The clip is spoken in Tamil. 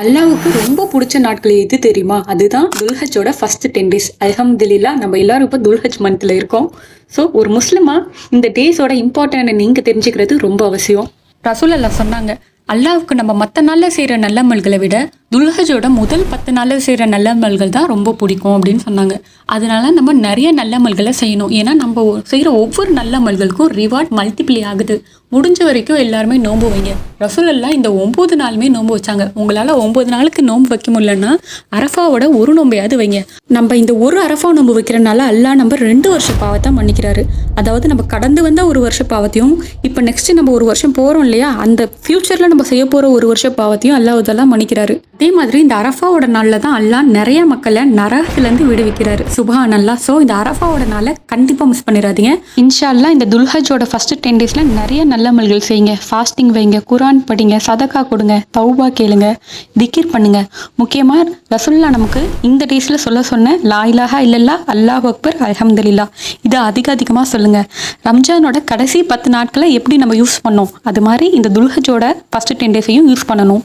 அல்லாவுக்கு ரொம்ப பிடிச்ச நாட்கள் எது தெரியுமா? அதுதான் துல்ஹஜோட ஃபர்ஸ்ட் 10 டேஸ். அல்ஹம்துலில்லாஹ் நம்ம எல்லாரும் இப்போ துல்ஹஜ் மந்த்ல இருக்கோம். ஸோ ஒரு முஸ்லிமா இந்த டேஸோட இம்பார்ட்டன்ட் நீங்க தெரிஞ்சுக்கிறது ரொம்ப அவசியம். ரசூல் அல்லாஹ் சொன்னாங்க, அல்லாவுக்கு நம்ம மற்ற நாளில் செய்கிற நல்லமல்களை விட துல்ஹஜோட முதல் 10 நாளில் செய்கிற நல்லமல்கள் தான் ரொம்ப பிடிக்கும் அப்படின்னு சொன்னாங்க. அதனால நம்ம நிறைய நல்லமல்களை செய்யணும். ஏன்னா நம்ம செய்கிற ஒவ்வொரு நல்லமல்களுக்கும் ரிவார்ட் மல்டிப்ளை ஆகுது. முடிஞ்ச வரைக்கும் எல்லாருமே நோன்பு வைங்க. ரசூல் அல்லாஹ் இந்த 9 நாளுமே நோன்பு வச்சாங்க. உங்களால் 9 நாளுக்கு நோன்பு வைக்க முடியலன்னா அரஃபாவோட ஒரு நோன்பையாவது வைங்க. நம்ம இந்த ஒரு அரஃபா நோன்பு வைக்கிறனால அல்லாஹ் நம்ம 2 வருஷ பாவத்தை மன்னிக்கிறாரு. அதாவது நம்ம கடந்து வந்த ஒரு வருஷ பாவத்தையும் இப்போ நெக்ஸ்ட் நம்ம ஒரு வருஷம் போகிறோம் இல்லையா, அந்த ஃபியூச்சரில் நம்ம செய்ய போகிற ஒரு வருஷ பாவத்தையும் அல்லாஹ் இதெல்லாம் மன்னிக்கிறாரு. அதே மாதிரி இந்த அரஃபாவோட நாளில் தான் அல்லாஹ் நிறைய மக்களை நரகத்திலேருந்து விடுவிக்கிறாரு. சுப்ஹான் அல்லாஹ். ஸோ இந்த அரஃபாவோட நாளை கண்டிப்பாக மிஸ் பண்ணிடாதீங்க. இன்ஷா அல்லாஹ் இந்த துல்ஹஜோட ஃபர்ஸ்ட் 10 டேஸில் நிறைய நல்லமல்கள் செய்யுங்க. ஃபாஸ்டிங் வைங்க, குரான் படிங்க, சதக்கா கொடுங்க, தௌபா கேளுங்க, திக்கிர் பண்ணுங்க. முக்கியமாக ரசூலுல்லாஹ் நமக்கு இந்த டேஸில் சொல்ல சொன்ன லா இலாஹா இல்லல்லாஹ், அல்லாஹு அக்பர், அல்ஹம்துலில்லாஹ் இதை அதிகமாக சொல்லுங்க. ரம்ஜானோட கடைசி 10 நாட்களை எப்படி நம்ம யூஸ் பண்ணோம், அது மாதிரி இந்த துல்ஹஜோட ஃபர்ஸ்ட் 10 டேஸையும் யூஸ் பண்ணணும்.